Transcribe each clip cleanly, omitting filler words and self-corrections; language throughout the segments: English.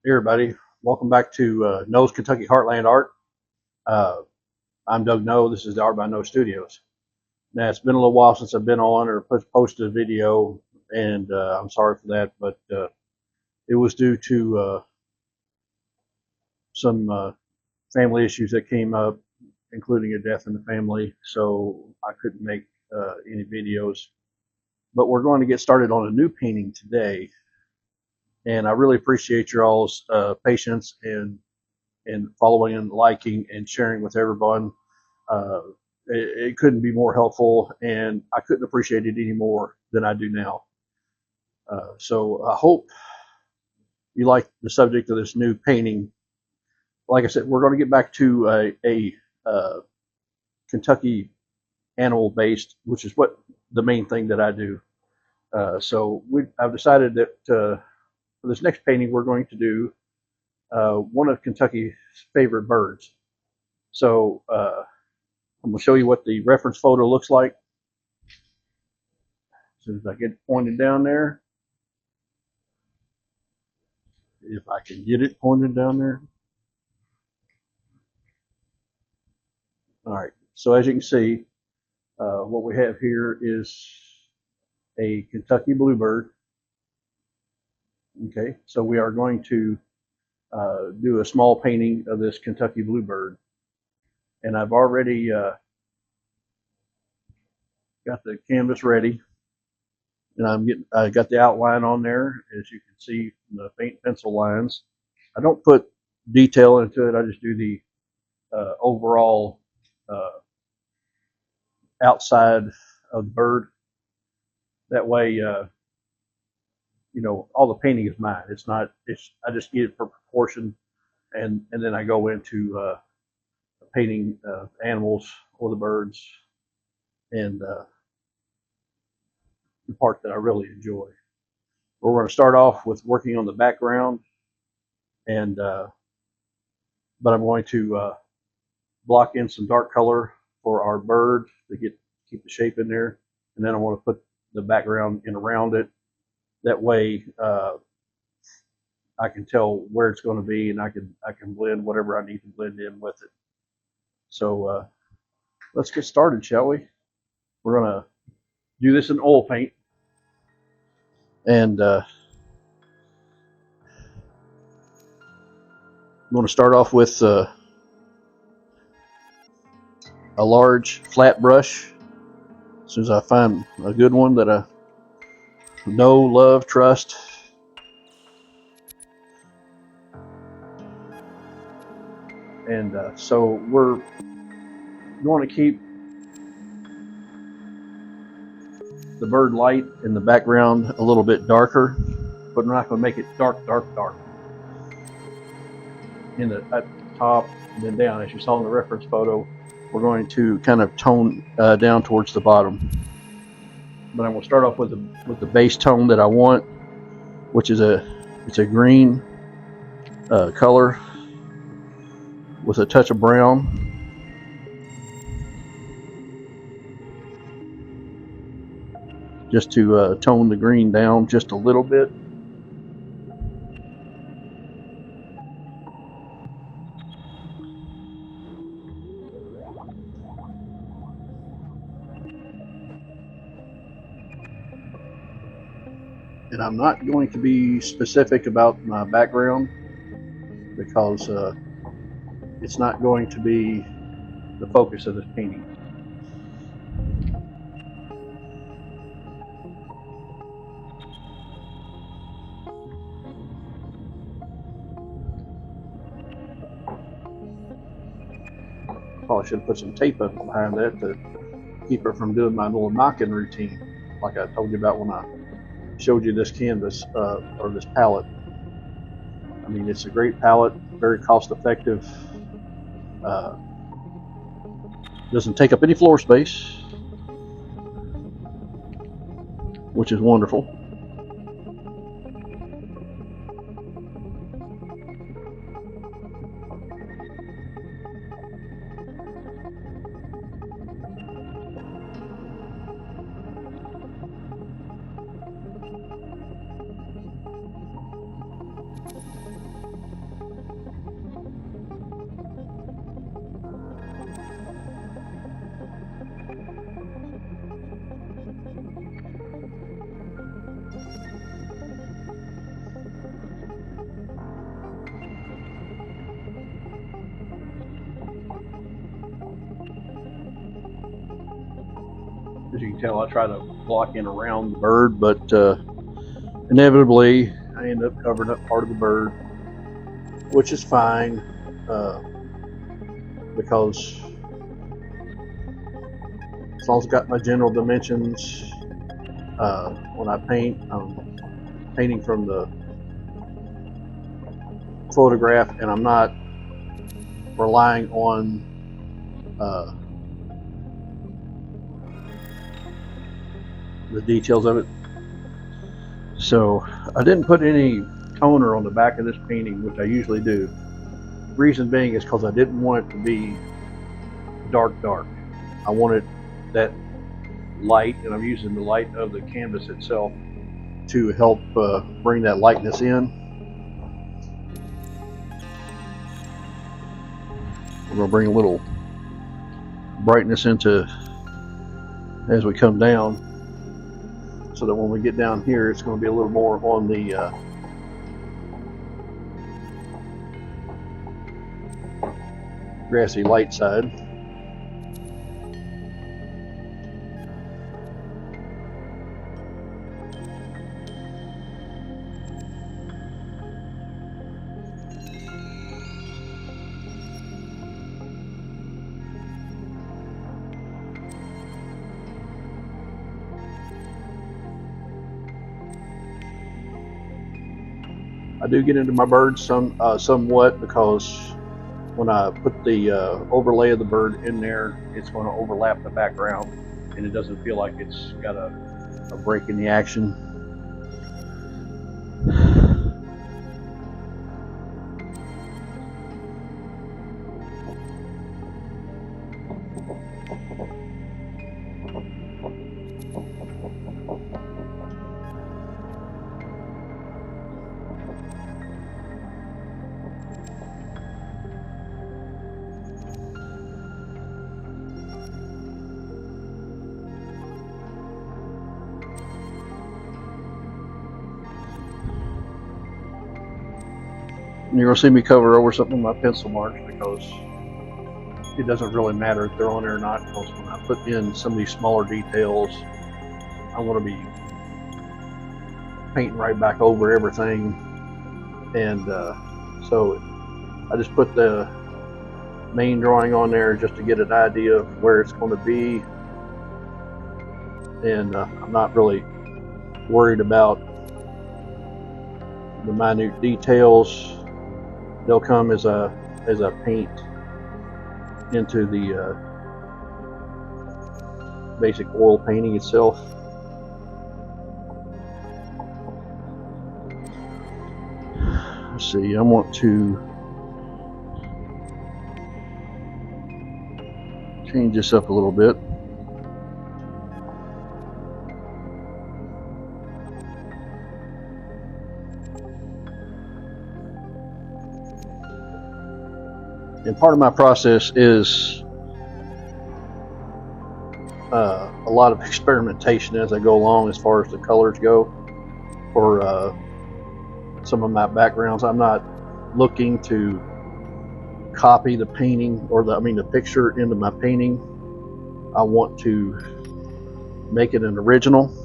Hey everybody, welcome back to No's Kentucky Heartland Art. Uh, I'm Doug No. This is the Art by No Studios. Now it's been a little while since I've been on or posted a video, and I'm sorry for that, but it was due to some family issues that came up, including a death in the family. So I couldn't make any videos. But we're going to get started on a new painting today, and I really appreciate your all's patience and following and liking and sharing with everyone. Uh, it couldn't be more helpful, and I couldn't appreciate it any more than I do now. So I hope you like the subject of this new painting. Like I said, we're going to get back to a Kentucky animal based, which is what the main thing that I do. I've decided that for this next painting, we're going to do one of Kentucky's favorite birds. So I'm going to show you what the reference photo looks like. As soon as I get it pointed down there, if I can get it pointed down there. All right, so as you can see, what we have here is a Kentucky Bluebird. Okay, so we are going to do a small painting of this Kentucky Bluebird. And I've already got the canvas ready, and I got the outline on there, as you can see from the paint pencil lines. I don't put detail into it. I just do the overall outside of the bird. That way, all the painting is mine. It's not. I just get it for proportion, and then I go into painting animals or the birds, and the part that I really enjoy. We're going to start off with working on the background, and but I'm going to block in some dark color for our bird to keep the shape in there, and then I want to put the background in around it. That way, I can tell where it's going to be, and I can blend whatever I need to blend in with it. So let's get started, shall we? We're going to do this in oil paint, and I'm going to start off with a large flat brush. As soon as I find a good one that I know, love, trust. And so we're going to keep the bird light in the background a little bit darker, but we're not going to make it dark. At the top and then down, as you saw in the reference photo, we're going to kind of tone down towards the bottom. But I'm going to start off with the base tone that I want, which is it's a green color with a touch of brown. Just to tone the green down just a little bit. And I'm not going to be specific about my background because it's not going to be the focus of this painting. Probably should have put some tape up behind that to keep her from doing my little knocking routine, like I told you about when I showed you this canvas or this palette. I mean, it's a great palette, very cost effective. Uh, doesn't take up any floor space, which is wonderful. As you can tell, I try to block in around the bird, but inevitably I end up covering up part of the bird, which is fine because as long as I've got my general dimensions, when I paint, I'm painting from the photograph, and I'm not relying on the details of it. So I didn't put any toner on the back of this painting, which I usually do. Reason being is because I didn't want it to be dark. I wanted that light, and I'm using the light of the canvas itself to help bring that lightness in. We're going to bring a little brightness into as we come down, so that when we get down here, it's going to be a little more on the grassy light side. I do get into my birds somewhat, because when I put the overlay of the bird in there, it's going to overlap the background, and it doesn't feel like it's got a break in the action. And you're going to see me cover over something with my pencil marks, because it doesn't really matter if they're on there or not, because when I put in some of these smaller details, I want to be painting right back over everything. And so I just put the main drawing on there just to get an idea of where it's going to be, and I'm not really worried about the minute details. They'll come as I paint into the basic oil painting itself. Let's see, I want to change this up a little bit. And part of my process is a lot of experimentation as I go along, as far as the colors go for some of my backgrounds. I'm not looking to copy the painting, or the picture into my painting. I want to make it an original.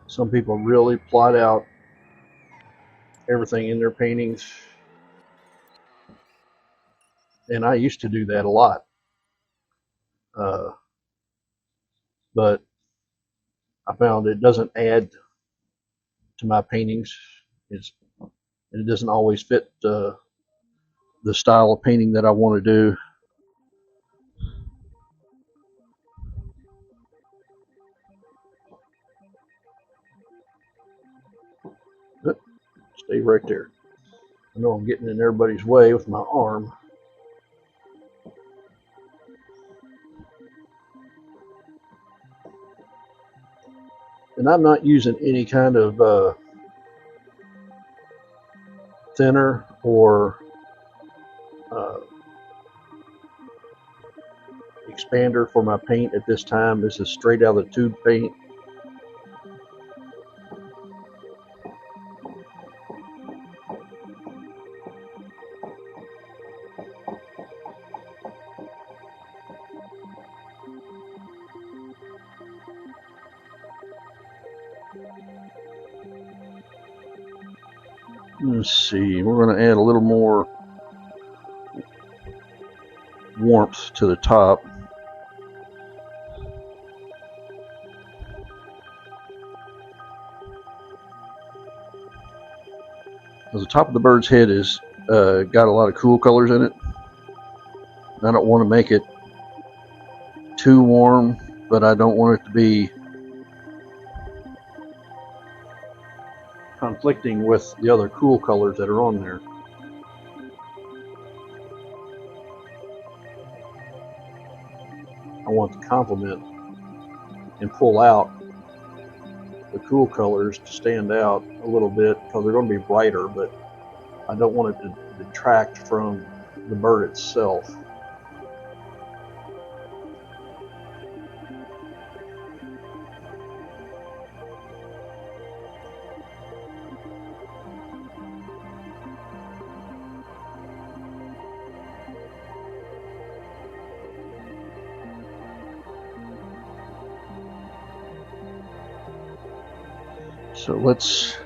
Some people really plot out everything in their paintings, and I used to do that a lot, but I found it doesn't add to my paintings. It doesn't always fit the style of painting that I want to do. Stay right there. I know I'm getting in everybody's way with my arm. And I'm not using any kind of thinner or uh, expander for my paint at this time. This is straight out of the tube paint. Let's see, we're going to add a little more warmth to the top. The top of the bird's head is got a lot of cool colors in it. I don't want to make it too warm, but I don't want it to be conflicting with the other cool colors that are on there. I want to complement and pull out the cool colors to stand out a little bit because they're going to be brighter, but I don't want it to detract from the bird itself. So let's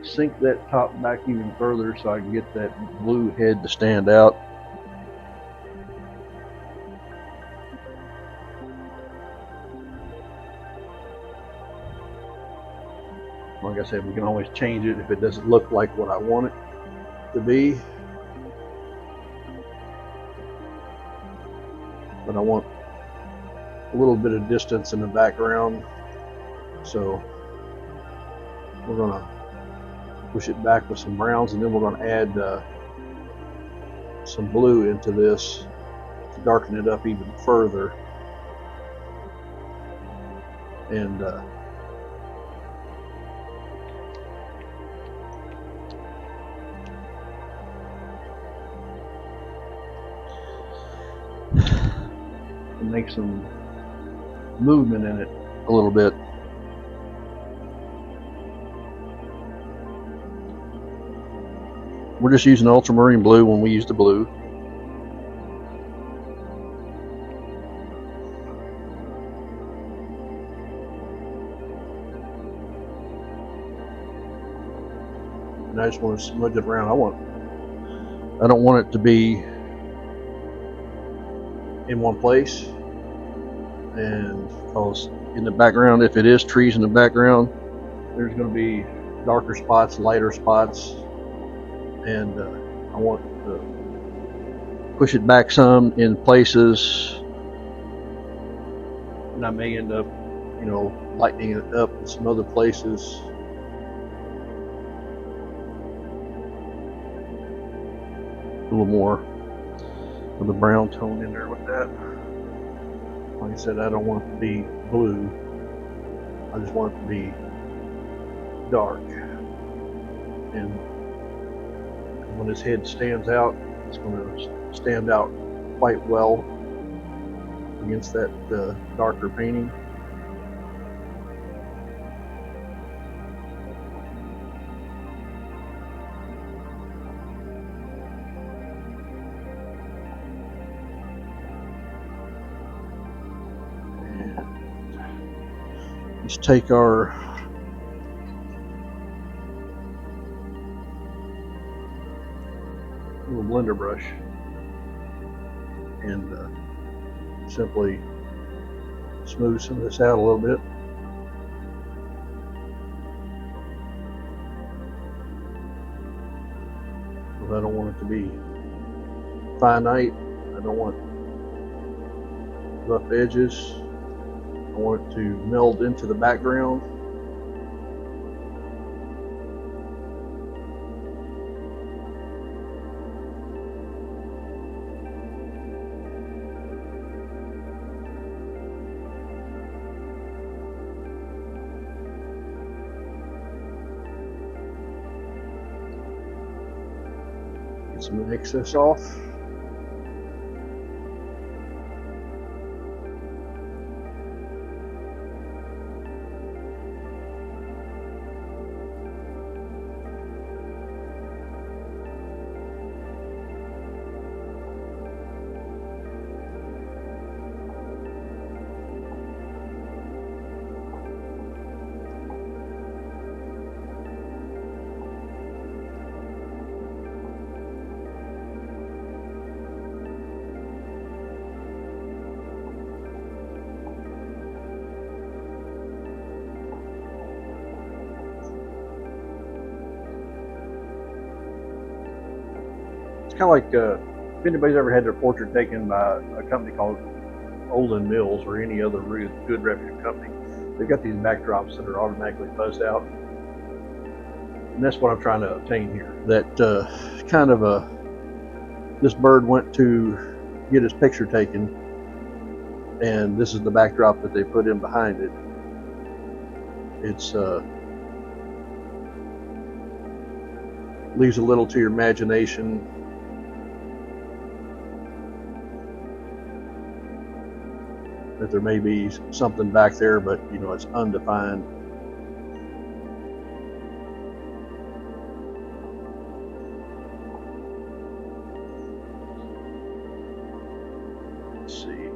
sink that top back even further so I can get that blue head to stand out. Like I said, we can always change it if it doesn't look like what I want it to be. But I want a little bit of distance in the background, so we're going to push it back with some browns, and then we're going to add some blue into this to darken it up even further. And make some movement in it a little bit. We're just using ultramarine blue when we use the blue. And I just want to smudge it around. I don't want it to be in one place, and because in the background, if it is trees in the background, there's going to be darker spots, lighter spots, and I want to push it back some in places, and I may end up, lightening it up in some other places. A little more of the brown tone in there with that. Like I said, I don't want it to be blue. I just want it to be dark. And when his head stands out, it's going to stand out quite well against that darker painting. Let's take our little blender brush and simply smooth some of this out a little bit. Because I don't want it to be finite. I don't want rough edges. I want it to meld into the background. some of the excess off. It's kind of like if anybody's ever had their portrait taken by a company called Olin Mills or any other really good reputed company, they've got these backdrops that are automatically buzzed out, and that's what I'm trying to obtain here. That kind of this bird went to get his picture taken, and this is the backdrop that they put in behind it. It's leaves a little to your imagination. That there may be something back there, but you know, it's undefined. Let's see.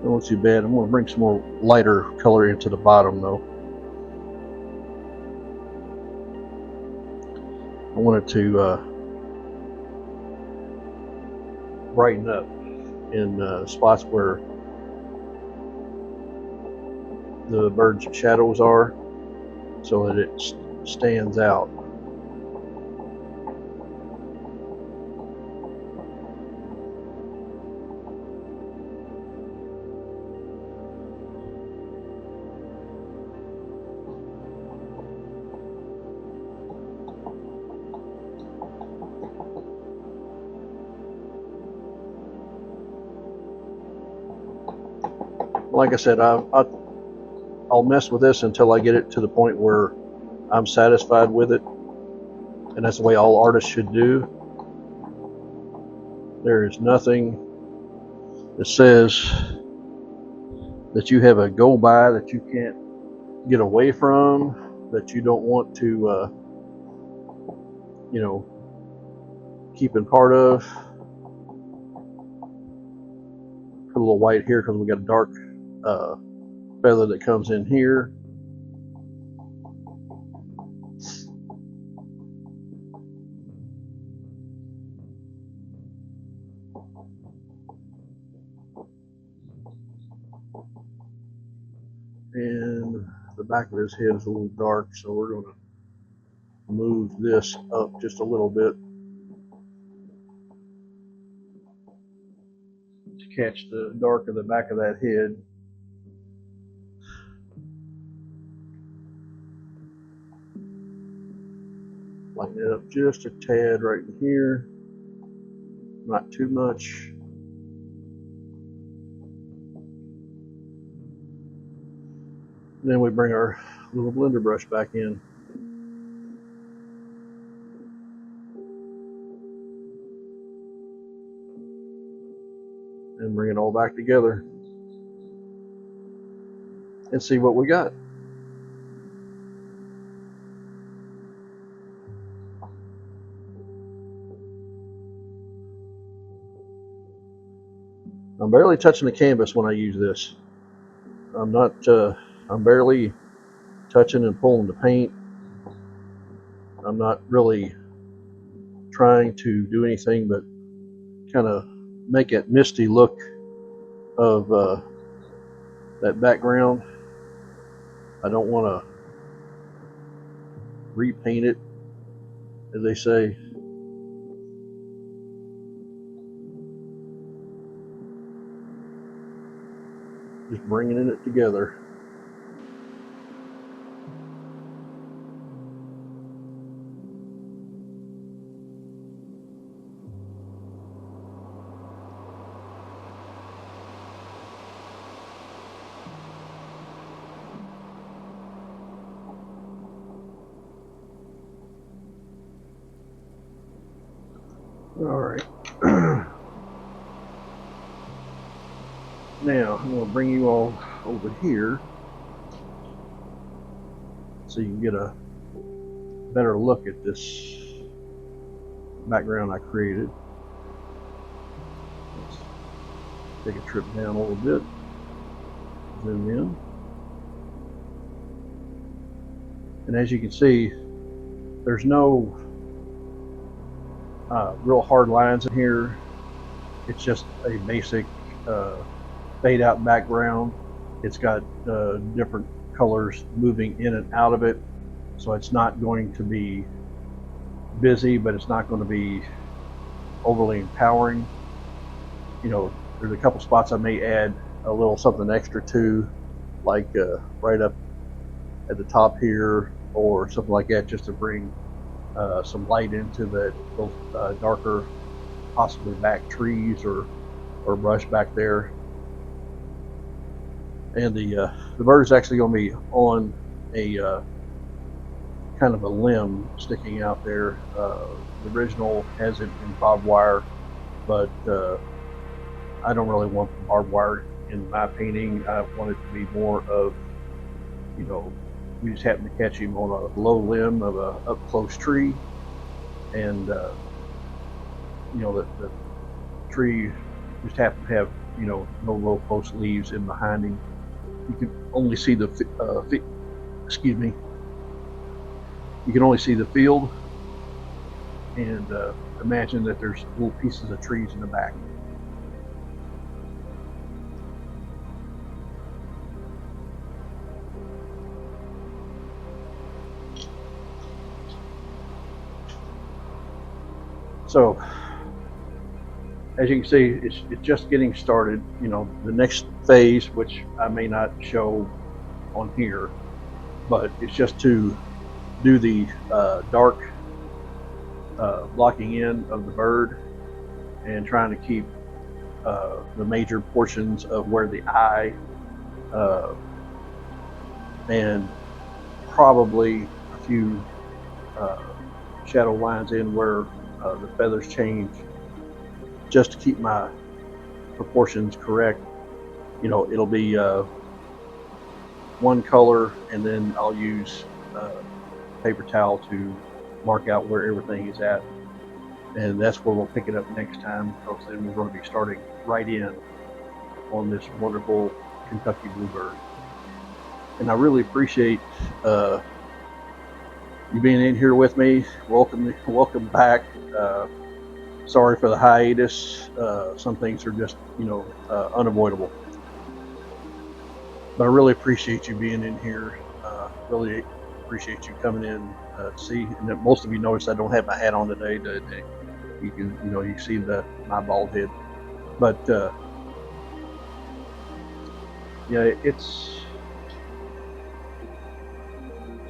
Don't look too bad. I'm going to bring some more lighter color into the bottom though. I wanted to brighten up in spots where the bird's shadows are, so that it stands out. Like I said, I'll mess with this until I get it to the point where I'm satisfied with it, and that's the way all artists should do. There is nothing that says that you have a go by that you can't get away from, that you don't want to, you know, keep in part of. Put a little white here because we got a dark feather that comes in here. And the back of his head is a little dark, so we're going to move this up just a little bit to catch the dark of the back of that head. Lighten it up just a tad right in here, not too much. And then we bring our little blender brush back in. And bring it all back together and see what we got. I'm barely touching the canvas when I use this. I'm barely touching and pulling the paint. I'm not really trying to do anything but kind of make that misty look of that background. I don't want to repaint it, as they say. Just bringing it together. All right. Now I'm going to bring you all over here so you can get a better look at this background I created. Let's take a trip down a little bit, zoom in, and as you can see, there's no real hard lines in here. It's just a basic fade out background. It's got different colors moving in and out of it, so it's not going to be busy, but it's not going to be overly empowering. You know, there's a couple spots I may add a little something extra to, like right up at the top here or something like that, just to bring some light into those darker, possibly back trees or brush back there. And the bird is actually going to be on a kind of a limb sticking out there. The original has it in barbed wire, but I don't really want the barbed wire in my painting. I want it to be more of, you know, we just happen to catch him on a low limb of a up close tree, and you know, the tree just happened to have, you know, no real close leaves in behind him. You can only see the excuse me. You can only see the field, and imagine that there's little pieces of trees in the back. So, as you can see, it's just getting started. You know, the next phase, which I may not show on here, but it's just to do the dark blocking in of the bird and trying to keep the major portions of where the eye and probably a few shadow lines in where the feathers change, just to keep my proportions correct. You know, it'll be one color, and then I'll use paper towel to mark out where everything is at, and that's where we'll pick it up next time, because then we're going to be starting right in on this wonderful Kentucky Bluebird. And I really appreciate you being in here with me. Welcome back. Sorry for the hiatus. Some things are just, you know, unavoidable. But I really appreciate you being in here. Really appreciate you coming in to see. And most of you noticed I don't have my hat on today. You can, you know, you see my bald head. But yeah,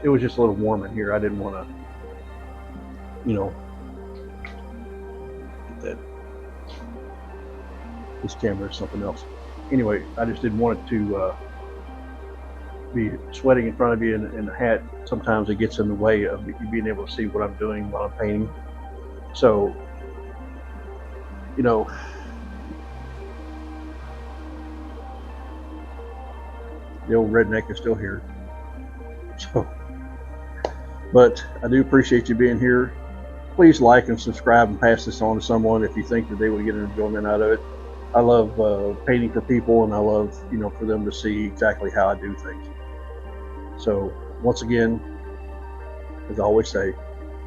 it was just a little warm in here. I didn't want to, you know, get that. This camera is something else. Anyway, I just didn't want it to be sweating in front of you, and the hat, sometimes it gets in the way of you being able to see what I'm doing while I'm painting. So, you know, the old redneck is still here. So, but I do appreciate you being here. Please like and subscribe and pass this on to someone if you think that they would get an enjoyment out of it. I love painting for people, and I love, you know, for them to see exactly how I do things. So once again, as I always say,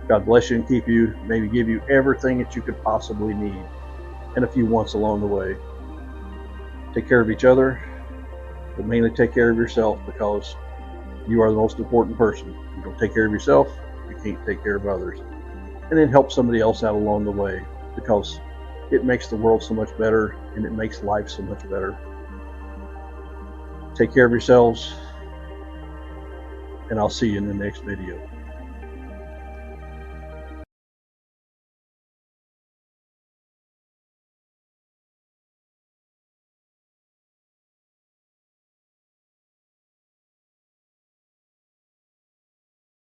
God bless you and keep you, maybe give you everything that you could possibly need, and a few wants along the way. Take care of each other, but mainly take care of yourself, because you are the most important person. If you don't take care of yourself, you can't take care of others. And then help somebody else out along the way, because it makes the world so much better, and it makes life so much better. Take care of yourselves, and I'll see you in the next video.